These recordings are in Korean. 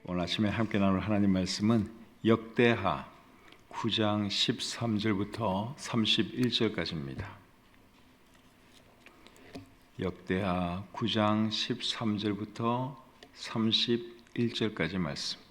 오늘 아침에 함께 나눌 하나님 말씀은 역대하 9장 13절부터 31절까지입니다. 역대하 9장 13절부터 31절까지 말씀.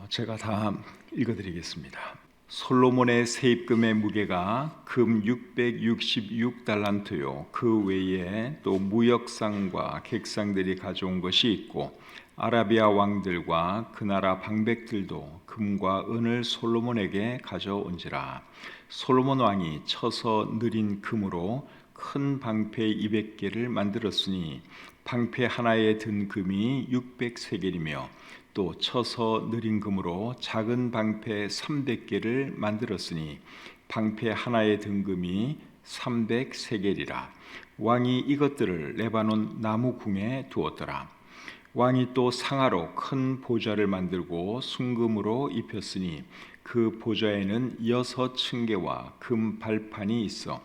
제가 다 읽어드리겠습니다. 솔로몬의 세입금의 무게가 금 666달란트요 그 외에 또 무역상과 객상들이 가져온 것이 있고 아라비아 왕들과 그 나라 방백들도 금과 은을 솔로몬에게 가져온지라. 솔로몬 왕이 쳐서 느린 금으로 큰 방패 200개를 만들었으니 방패 하나에 든 금이 600세겔이며 또 쳐서 느린 금으로 작은 방패 300개를 만들었으니 방패 하나에 든 금이 300세겔이라. 왕이 이것들을 레바논 나무 궁에 두었더라. 왕이 또 상아로 큰 보좌를 만들고 순금으로 입혔으니 그 보좌에는 6층계와 금 발판이 있어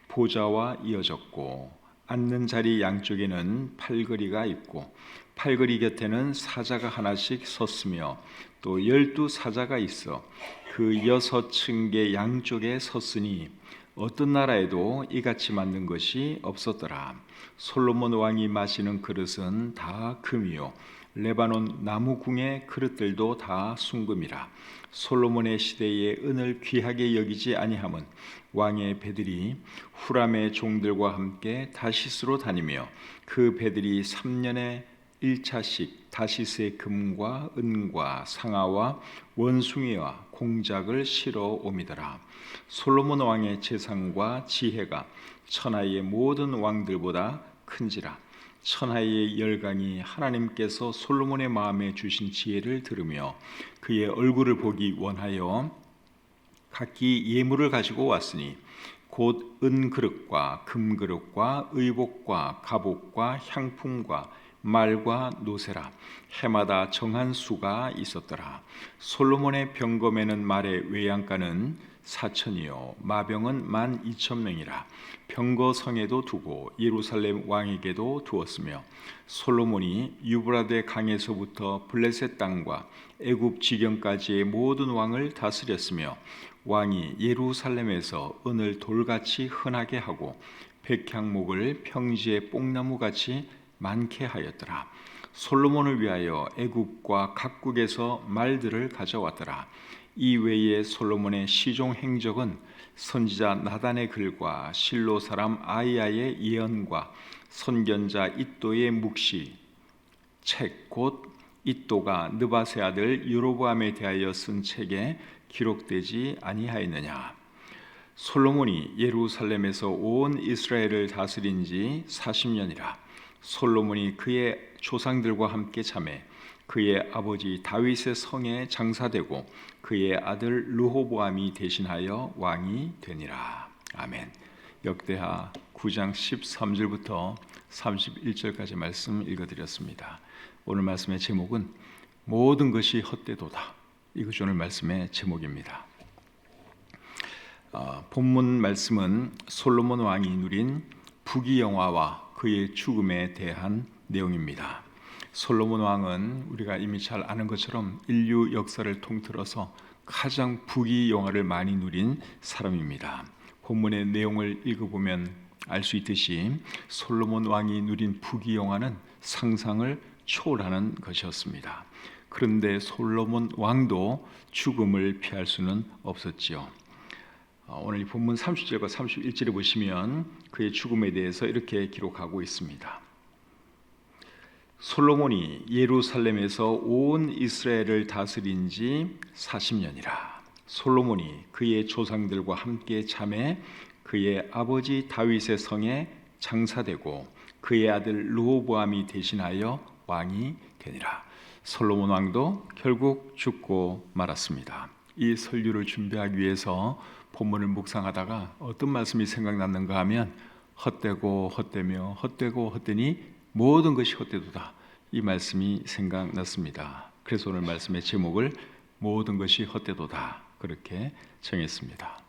보좌와 이어졌고 앉는 자리 양쪽에는 팔걸이가 있고 팔걸이 곁에는 사자가 하나씩 섰으며 또 12사자가 있어 그 6층계 양쪽에 섰으니 어떤 나라에도 이같이 만든 것이 없었더라. 솔로몬 왕이 마시는 그릇은 다 금이요 레바논 나무궁의 그릇들도 다 순금이라. 솔로몬의 시대에 은을 귀하게 여기지 아니함은 왕의 배들이 후람의 종들과 함께 다시스로 다니며 그 배들이 3년에 1차씩 다시스의 금과 은과 상아와 원숭이와 공작을 실어 옵니더라. 솔로몬 왕의 재산과 지혜가 천하의 모든 왕들보다 큰지라. 천하의 열강이 하나님께서 솔로몬의 마음에 주신 지혜를 들으며 그의 얼굴을 보기 원하여 각기 예물을 가지고 왔으니 곧 은그릇과 금그릇과 의복과 갑옷과 향품과 말과 노새라. 해마다 정한 수가 있었더라. 솔로몬의 병검에는 말의 외양간은 4천이요 마병은 12,000명이라. 병거성에도 두고 예루살렘 왕에게도 두었으며 솔로몬이 유브라데 강에서부터 블레셋 땅과 애굽 지경까지의 모든 왕을 다스렸으며 왕이 예루살렘에서 은을 돌같이 흔하게 하고 백향목을 평지의 뽕나무같이 많게 하였더라. 솔로몬을 위하여 애굽과 각국에서 말들을 가져왔더라. 이 외에 솔로몬의 시종 행적은 선지자 나단의 글과 실로 사람 아이야의 예언과 선견자 잇도의 묵시 책 곧 잇도가 느바세 아들 여로보암에 대하여 쓴 책에 기록되지 아니하였느냐. 솔로몬이 예루살렘에서 온 이스라엘을 다스린 지 40년이라. 솔로몬이 그의 조상들과 함께 잠에 그의 아버지 다윗의 성에 장사되고 그의 아들 르호보암이 대신하여 왕이 되니라. 아멘. 역대하 9장 13절부터 31절까지 말씀 읽어드렸습니다. 오늘 말씀의 제목은 모든 것이 헛되도다. 이것이 오늘 말씀의 제목입니다. 본문 말씀은 솔로몬 왕이 누린 부귀영화와 그의 죽음에 대한 내용입니다. 솔로몬 왕은 우리가 이미 잘 아는 것처럼 인류 역사를 통틀어서 가장 부귀영화를 많이 누린 사람입니다. 본문의 내용을 읽어보면 알 수 있듯이 솔로몬 왕이 누린 부귀영화는 상상을 초월하는 것이었습니다. 그런데 솔로몬 왕도 죽음을 피할 수는 없었지요. 오늘 이 본문 30절과 31절에 보시면 그의 죽음에 대해서 이렇게 기록하고 있습니다. 솔로몬이 예루살렘에서 온 이스라엘을 다스린 지 40년이라. 솔로몬이 그의 조상들과 함께 잠에 그의 아버지 다윗의 성에 장사되고 그의 아들 르호보암이 대신하여 왕이 되니라. 솔로몬 왕도 결국 죽고 말았습니다. 이 설교를 준비하기 위해서 본문을 묵상하다가 어떤 말씀이 생각났는가 하면 헛되고 헛되며 헛되고 헛되니 모든 것이 헛되도다. 이 말씀이 생각났습니다. 그래서 오늘 말씀의 제목을 모든 것이 헛되도다 그렇게 정했습니다.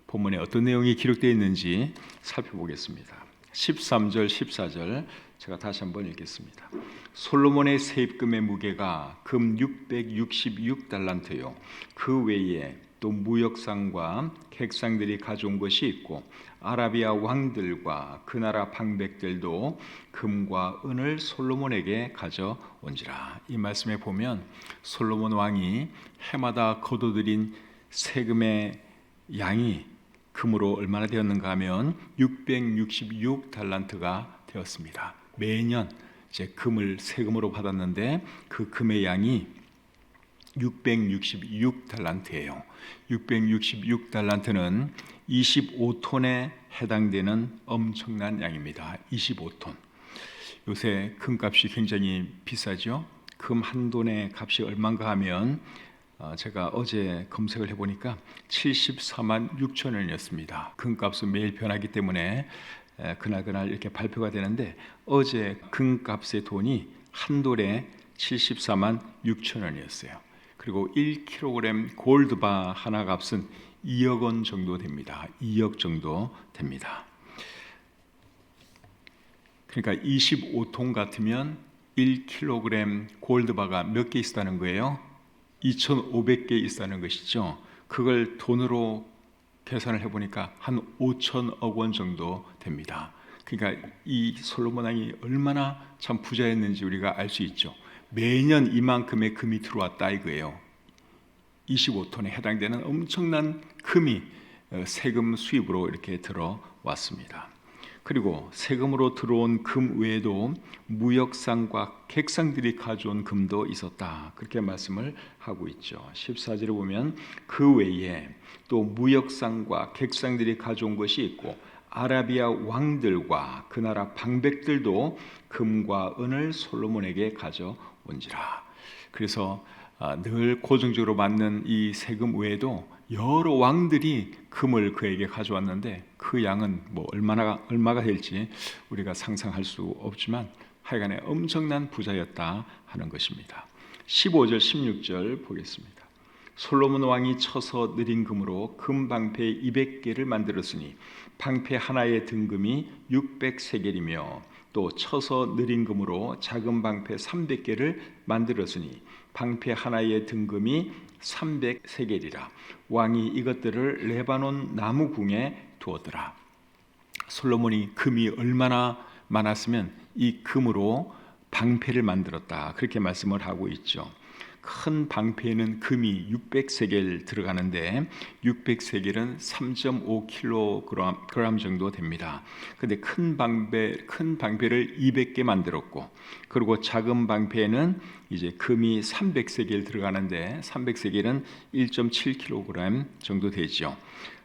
본문에 어떤 내용이 기록되어 있는지 살펴보겠습니다. 13절, 14절 제가 다시 한번 읽겠습니다. 솔로몬의 세입금의 무게가 금 666달란트요. 그 외에 또 무역상과 객상들이 가져온 것이 있고 아라비아 왕들과 그 나라 방백들도 금과 은을 솔로몬에게 가져온지라. 이 말씀에 보면 솔로몬 왕이 해마다 거둬들인 세금의 양이 금으로 얼마나 되었는가 하면 666달란트가 되었습니다. 매년 이제 금을 세금으로 받았는데 그 금의 양이 666달란트예요. 666달란트는 25톤에 해당되는 엄청난 양입니다. 25톤. 요새 금값이 굉장히 비싸죠. 금 한 돈의 값이 얼마인가 하면 제가 어제 검색을 해보니까 74만 6천 원이었습니다. 금값은 매일 변하기 때문에 그날 이렇게 발표가 되는데 어제 금값의 돈이 한 돌에 74만 6천 원이었어요. 그리고 1kg 골드바 하나 값은 2억 원 정도 됩니다. 2억 정도 됩니다. 그러니까 25톤 같으면 1kg 골드바가 몇 개 있다는 거예요? 2,500개 있다는 것이죠. 그걸 돈으로 계산을 해보니까 한 5천억 원 정도 됩니다. 그러니까 이 솔로몬 왕이 얼마나 참 부자였는지 우리가 알 수 있죠. 매년 이만큼의 금이 들어왔다 이거예요. 25톤에 해당되는 엄청난 금이 세금 수입으로 이렇게 들어왔습니다. 그리고 세금으로 들어온 금 외에도 무역상과 객상들이 가져온 금도 있었다. 그렇게 말씀을 하고 있죠. 14절에 보면 그 외에 또 무역상과 객상들이 가져온 것이 있고 아라비아 왕들과 그 나라 방백들도 금과 은을 솔로몬에게 가져온지라. 그래서 늘 고정적으로 받는 이 세금 외에도 여러 왕들이 금을 그에게 가져왔는데 그 양은 뭐 얼마가 될지 우리가 상상할 수 없지만 하여간에 엄청난 부자였다 하는 것입니다. 15절 16절 보겠습니다. 솔로몬 왕이 쳐서 느린 금으로 금 방패 200개를 만들었으니 방패 하나의 등금이 600세겔이며 또 쳐서 느린 금으로 작은 방패 300개를 만들었으니 방패 하나의 등금이 300세겔이라. 왕이 이것들을 레바논 나무궁에 두었더라. 솔로몬이 금이 얼마나 많았으면 이 금으로 방패를 만들었다. 그렇게 말씀을 하고 있죠. 큰 방패에는 금이 600세겔 들어가는데 600세겔은 3.5kg 정도 됩니다. 근데 큰 방패를 200개 만들었고 그리고 작은 방패에는 이제 금이 300세겔 들어가는데 300세겔은 1.7kg 정도 되죠.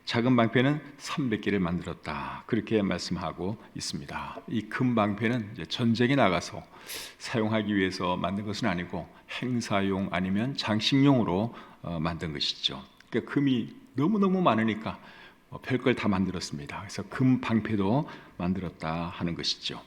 작은 방패는 300개를 만들었다. 그렇게 말씀하고 있습니다. 이 금 방패는 이제 전쟁에 나가서 사용하기 위해서 만든 것은 아니고 행사용 아니면 장식용으로 만든 것이죠. 그러니까 금이 너무너무 많으니까 별걸 다 만들었습니다. 그래서 금 방패도 만들었다 하는 것이죠.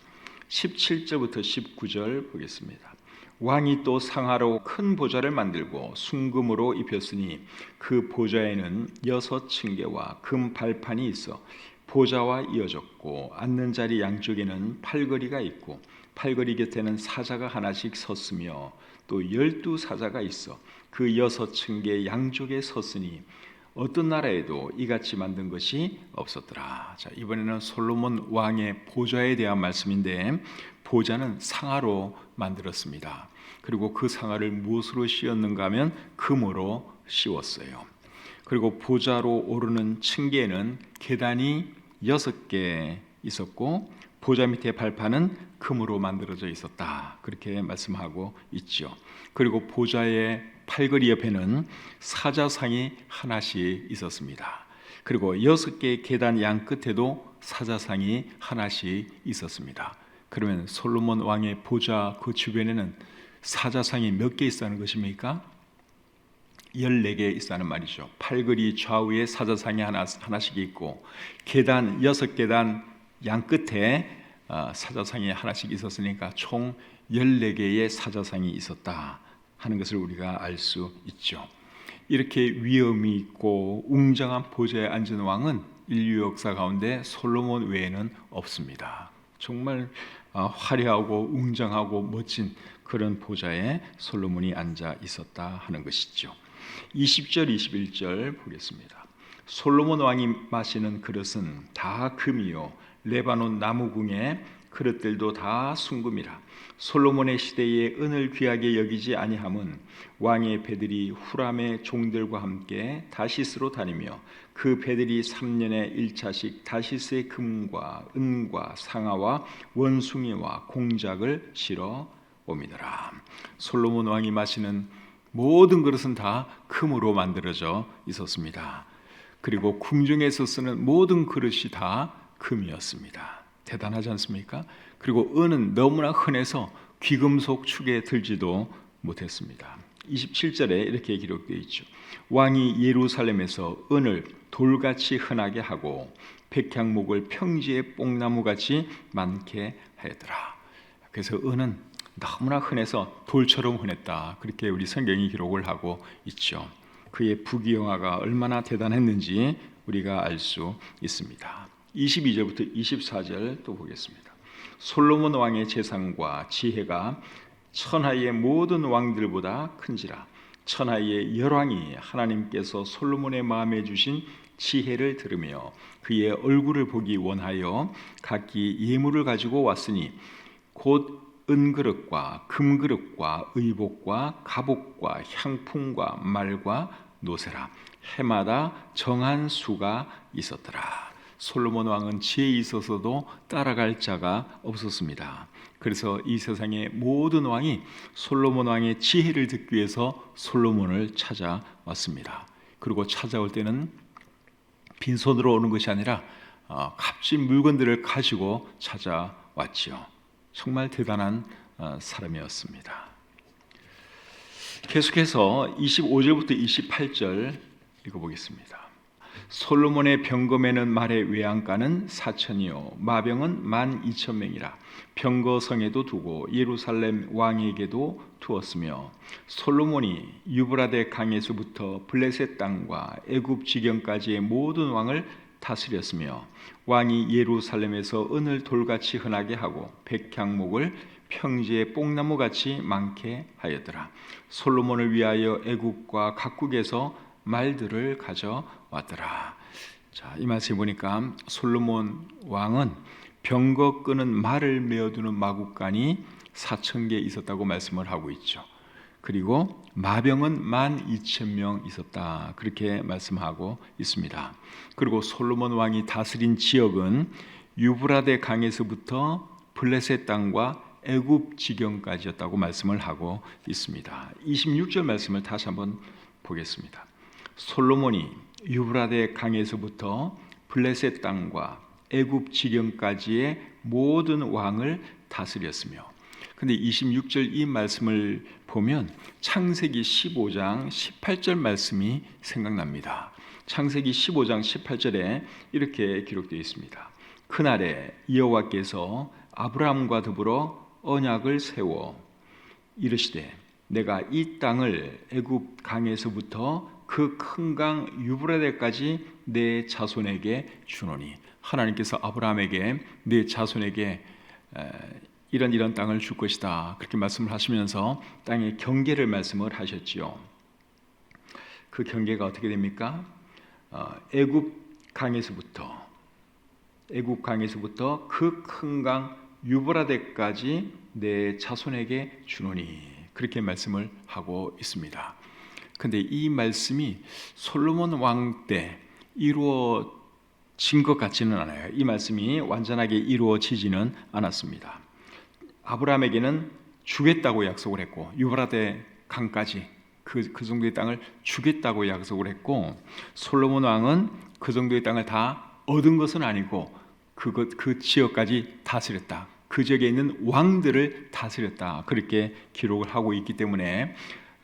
17절부터 19절 보겠습니다. 왕이 또 상하로 큰 보좌를 만들고 순금으로 입혔으니 그 보좌에는 6층계와 금 발판이 있어 보좌와 이어졌고 앉는 자리 양쪽에는 팔걸이가 있고 팔걸이 곁에는 사자가 하나씩 섰으며 또 12사자가 있어 그 6층계 양쪽에 섰으니 어떤 나라에도 이같이 만든 것이 없었더라. 자, 이번에는 솔로몬 왕의 보좌에 대한 말씀인데 보좌는 상아로 만들었습니다. 그리고 그 상아를 무엇으로 씌웠는가 하면 금으로 씌웠어요. 그리고 보좌로 오르는 층계에는 계단이 6개 있었고 보좌 밑에 발판은 금으로 만들어져 있었다. 그렇게 말씀하고 있죠. 그리고 보좌의 팔걸이 옆에는 사자상이 하나씩 있었습니다. 그리고 6개의 계단 양 끝에도 사자상이 하나씩 있었습니다. 그러면 솔로몬 왕의 보좌 그 주변에는 사자상이 몇 개 있다는 것입니까? 14개 있다는 말이죠. 팔걸이 좌우에 사자상이 하나씩 있고 계단 6계단 양 끝에 사자상이 하나씩 있었으니까 총 14개의 사자상이 있었다 하는 것을 우리가 알 수 있죠. 이렇게 위엄이 있고 웅장한 보좌에 앉은 왕은 인류 역사 가운데 솔로몬 외에는 없습니다. 정말 화려하고 웅장하고 멋진 그런 보좌에 솔로몬이 앉아 있었다 하는 것이죠. 20절 21절 보겠습니다. 솔로몬 왕이 마시는 그릇은 다 금이요 레바논 나무궁의 그릇들도 다 순금이라. 솔로몬의 시대에 은을 귀하게 여기지 아니함은 왕의 배들이 후람의 종들과 함께 다시스로 다니며 그 배들이 3년에 1차씩 다시스의 금과 은과 상아와 원숭이와 공작을 실어 옵니다라. 솔로몬 왕이 마시는 모든 그릇은 다 금으로 만들어져 있었습니다. 그리고 궁중에서 쓰는 모든 그릇이 다 금이었습니다. 대단하지 않습니까? 그리고 은은 너무나 흔해서 귀금속 축에 들지도 못했습니다. 27절에 이렇게 기록되어 있죠. 왕이 예루살렘에서 은을 돌같이 흔하게 하고 백향목을 평지의 뽕나무같이 많게 하였더라. 그래서 은은 너무나 흔해서 돌처럼 흔했다. 그렇게 우리 성경이 기록을 하고 있죠. 그의 부귀영화가 얼마나 대단했는지 우리가 알 수 있습니다. 22절부터 24절 또 보겠습니다. 솔로몬 왕의 재산과 지혜가 천하의 모든 왕들보다 큰지라. 천하의 열왕이 하나님께서 솔로몬의 마음에 주신 지혜를 들으며 그의 얼굴을 보기 원하여 각기 예물을 가지고 왔으니 곧 은그릇과 금그릇과 의복과 갑옷과 향품과 말과 노새라. 해마다 정한 수가 있었더라. 솔로몬 왕은 지혜에 있어서도 따라갈 자가 없었습니다. 그래서 이 세상의 모든 왕이 솔로몬 왕의 지혜를 듣기 위해서 솔로몬을 찾아왔습니다. 그리고 찾아올 때는 빈손으로 오는 것이 아니라 값진 물건들을 가지고 찾아왔지요. 정말 대단한 사람이었습니다. 계속해서 25절부터 28절 읽어보겠습니다. 솔로몬의 병검에는 말의 외양간은 4천이요 마병은 12,000명이라. 병거성에도 두고 예루살렘 왕에게도 두었으며 솔로몬이 유브라데 강에서부터 블레셋 땅과 애굽 지경까지의 모든 왕을 다스렸으며 왕이 예루살렘에서 은을 돌같이 흔하게 하고 백향목을 평지의 뽕나무같이 많게 하였더라. 솔로몬을 위하여 애국과 각국에서 말들을 가져왔더라. 자, 이 말씀에 보니까 솔로몬 왕은 병거 끄는 말을 메어두는 마구간이 4,000개 있었다고 말씀을 하고 있죠. 그리고 마병은 12,000명 있었다. 그렇게 말씀하고 있습니다. 그리고 솔로몬 왕이 다스린 지역은 유브라데 강에서부터 블레셋 땅과 애굽 지경까지였다고 말씀을 하고 있습니다. 26절 말씀을 다시 한번 보겠습니다. 솔로몬이 유브라데 강에서부터 블레셋 땅과 애굽 지경까지의 모든 왕을 다스렸으며, 근데 26절 이 말씀을 보면 창세기 15장 18절 말씀이 생각납니다. 창세기 15장 18절에 이렇게 기록되어 있습니다. 그날에 여호와께서 아브라함과 더불어 언약을 세워 이르시되 내가 이 땅을 애굽 강에서부터 그 큰 강 유브라데까지 내 자손에게 주노니. 하나님께서 아브라함에게 내 자손에게 이런 땅을 줄 것이다. 그렇게 말씀을 하시면서 땅의 경계를 말씀을 하셨지요. 그 경계가 어떻게 됩니까? 애굽 강에서부터 그 큰 강 유브라데까지 내 자손에게 주노니. 그렇게 말씀을 하고 있습니다. 근데 이 말씀이 솔로몬 왕 때 이루어진 것 같지는 않아요. 이 말씀이 완전하게 이루어지지는 않았습니다. 아브라함에게는 주겠다고 약속을 했고 유브라데 강까지 그 정도의 땅을 주겠다고 약속을 했고, 솔로몬 왕은 그 정도의 땅을 다 얻은 것은 아니고 그 지역까지 다스렸다. 그 지역에 있는 왕들을 다스렸다. 그렇게 기록을 하고 있기 때문에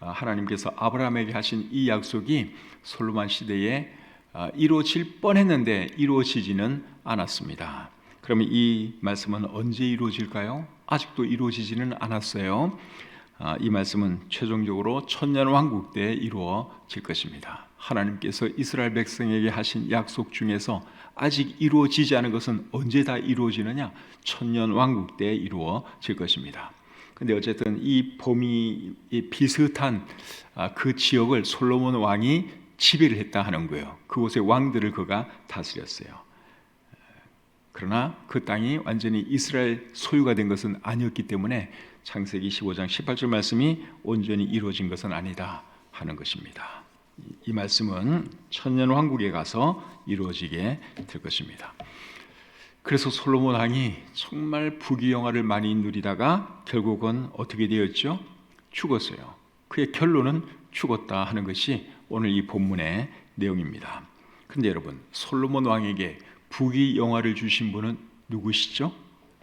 하나님께서 아브라함에게 하신 이 약속이 솔로몬 시대에 이루어질 뻔했는데 이루어지지는 않았습니다. 그러면 이 말씀은 언제 이루어질까요? 아직도 이루어지지는 않았어요. 이 말씀은 최종적으로 천년왕국 때 이루어질 것입니다. 하나님께서 이스라엘 백성에게 하신 약속 중에서 아직 이루어지지 않은 것은 언제 다 이루어지느냐? 천년 왕국 때 이루어질 것입니다. 근데 어쨌든 이 범위 비슷한 그 지역을 솔로몬 왕이 지배를 했다 하는 거예요. 그곳의 왕들을 그가 다스렸어요. 그러나 그 땅이 완전히 이스라엘 소유가 된 것은 아니었기 때문에 창세기 15장 18절 말씀이 온전히 이루어진 것은 아니다 하는 것입니다. 이 말씀은 천년 왕국에 가서 이루어지게 될 것입니다. 그래서 솔로몬 왕이 정말 부귀영화를 많이 누리다가 결국은 어떻게 되었죠? 죽었어요. 그의 결론은 죽었다 하는 것이 오늘 이 본문의 내용입니다. 그런데 여러분, 솔로몬 왕에게 부귀영화를 주신 분은 누구시죠?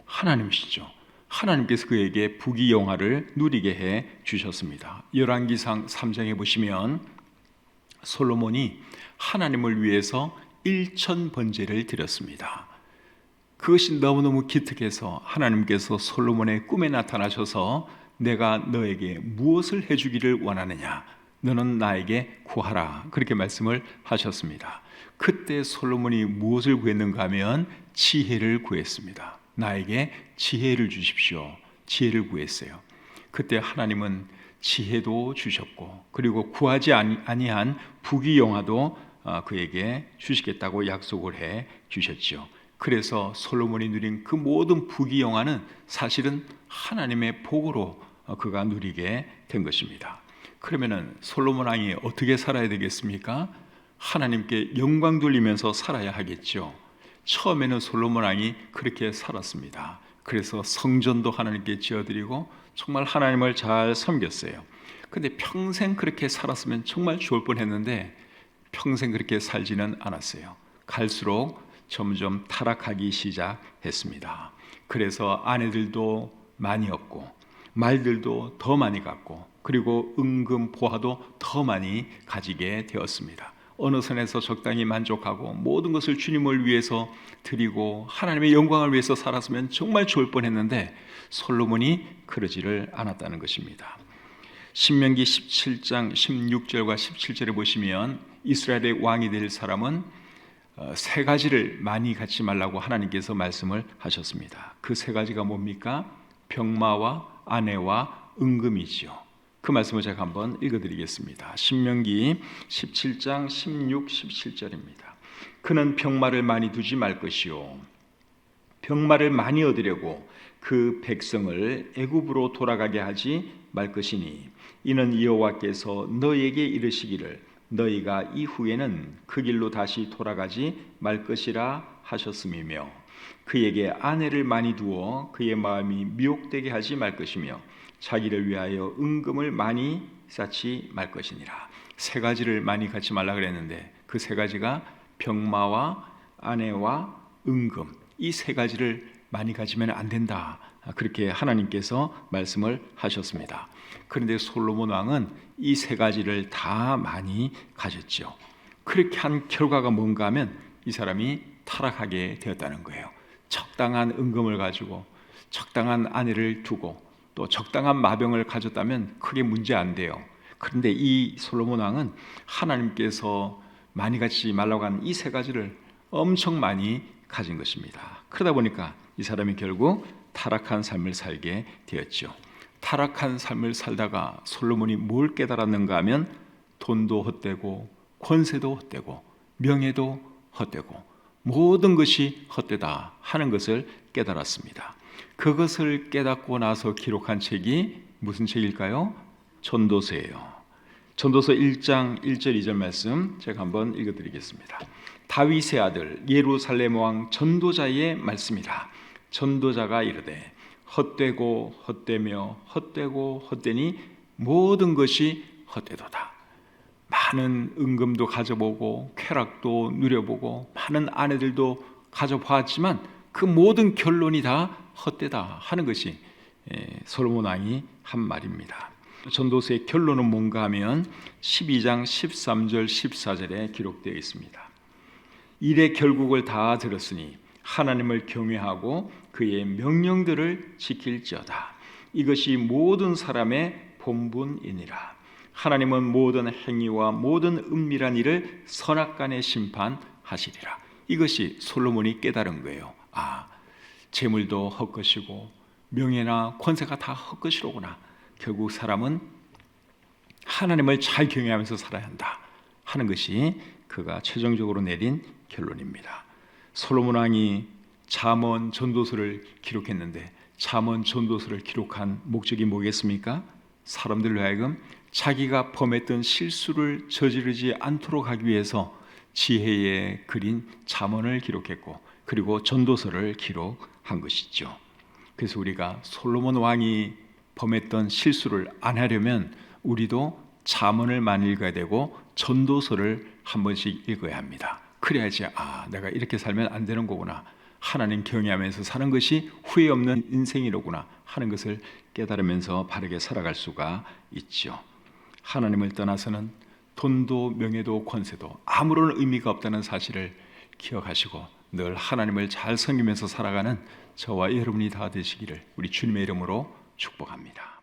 하나님이시죠. 하나님께서 그에게 부귀영화를 누리게 해 주셨습니다. 열왕기상 3장에 보시면 솔로몬이 하나님을 위해서 1000번제를 드렸습니다. 그것이 너무너무 기특해서 하나님께서 솔로몬의 꿈에 나타나셔서 내가 너에게 무엇을 해주기를 원하느냐? 너는 나에게 구하라. 그렇게 말씀을 하셨습니다. 그때 솔로몬이 무엇을 구했는가 하면 지혜를 구했습니다. 나에게 지혜를 주십시오. 지혜를 구했어요. 그때 하나님은 지혜도 주셨고 그리고 구하지 아니한 부귀영화도 그에게 주시겠다고 약속을 해 주셨죠. 그래서 솔로몬이 누린 그 모든 부귀영화는 사실은 하나님의 복으로 그가 누리게 된 것입니다. 그러면은 솔로몬 왕이 어떻게 살아야 되겠습니까? 하나님께 영광 돌리면서 살아야 하겠죠. 처음에는 솔로몬 왕이 그렇게 살았습니다. 그래서 성전도 하나님께 지어드리고 정말 하나님을 잘 섬겼어요. 근데 평생 그렇게 살았으면 정말 좋을 뻔했는데 평생 그렇게 살지는 않았어요. 갈수록 점점 타락하기 시작했습니다. 그래서 아내들도 많이 얻고 말들도 더 많이 갖고 그리고 은금 보화도 더 많이 가지게 되었습니다. 어느 선에서 적당히 만족하고 모든 것을 주님을 위해서 드리고 하나님의 영광을 위해서 살았으면 정말 좋을 뻔했는데 솔로몬이 그러지를 않았다는 것입니다. 신명기 17장 16절과 17절에 보시면 이스라엘의 왕이 될 사람은 세 가지를 많이 갖지 말라고 하나님께서 말씀을 하셨습니다. 그 세 가지가 뭡니까? 병마와 아내와 은금이지요. 그 말씀을 제가 한번 읽어드리겠습니다. 신명기 17장 16, 17절입니다. 그는 병마를 많이 두지 말 것이요 병마를 많이 얻으려고 그 백성을 애굽으로 돌아가게 하지 말 것이니 이는 여호와께서 너희에게 이르시기를 너희가 이후에는 그 길로 다시 돌아가지 말 것이라 하셨음이며 그에게 아내를 많이 두어 그의 마음이 미혹되게 하지 말 것이며 자기를 위하여 은금을 많이 쌓지 말 것이니라. 세 가지를 많이 갖지 말라 그랬는데 그 세 가지가 병마와 아내와 은금, 이 세 가지를 많이 가지면 안 된다. 그렇게 하나님께서 말씀을 하셨습니다. 그런데 솔로몬 왕은 이 세 가지를 다 많이 가졌죠. 그렇게 한 결과가 뭔가 하면 이 사람이 타락하게 되었다는 거예요. 적당한 은금을 가지고 적당한 아내를 두고 또 적당한 마병을 가졌다면 크게 문제 안 돼요. 그런데 이 솔로몬 왕은 하나님께서 많이 갖지 말라고 한 이 세 가지를 엄청 많이 가진 것입니다. 그러다 보니까 이 사람이 결국 타락한 삶을 살게 되었죠. 타락한 삶을 살다가 솔로몬이 뭘 깨달았는가 하면 돈도 헛되고 권세도 헛되고 명예도 헛되고 모든 것이 헛되다 하는 것을 깨달았습니다. 그것을 깨닫고 나서 기록한 책이 무슨 책일까요? 전도서예요. 전도서 1장 1절 2절 말씀 제가 한번 읽어드리겠습니다. 다윗의 아들 예루살렘 왕 전도자의 말씀이라. 전도자가 이르되 헛되고 헛되며 헛되고 헛되니 모든 것이 헛되도다. 많은 은금도 가져보고 쾌락도 누려보고 많은 아내들도 가져보았지만 그 모든 결론이 다 헛되다 하는 것이 솔로몬 왕이 한 말입니다. 전도서의 결론은 뭔가 하면 12장 13절 14절에 기록되어 있습니다. 일의 결국을 다 들었으니 하나님을 경외하고 그의 명령들을 지킬지어다. 이것이 모든 사람의 본분이니라. 하나님은 모든 행위와 모든 은밀한 일을 선악간에 심판하시리라. 이것이 솔로몬이 깨달은 거예요. 재물도 헛것이고 명예나 권세가 다 헛것이로구나. 결국 사람은 하나님을 잘 경외하면서 살아야 한다 하는 것이 그가 최종적으로 내린 결론입니다. 솔로몬 왕이 잠언 전도서를 기록했는데 잠언 전도서를 기록한 목적이 뭐겠습니까? 사람들로 하여금 자기가 범했던 실수를 저지르지 않도록 하기 위해서 지혜에 그린 잠언을 기록했고 그리고 전도서를 기록한 것이죠. 그래서 우리가 솔로몬 왕이 범했던 실수를 안 하려면 우리도 잠언을 많이 읽어야 되고 전도서를 한 번씩 읽어야 합니다. 그래야지 내가 이렇게 살면 안 되는 거구나, 하나님 경외하면서 사는 것이 후회 없는 인생이로구나 하는 것을 깨달으면서 바르게 살아갈 수가 있죠. 하나님을 떠나서는 돈도 명예도 권세도 아무런 의미가 없다는 사실을 기억하시고 늘 하나님을 잘 섬기면서 살아가는 저와 여러분이 다 되시기를 우리 주님의 이름으로 축복합니다.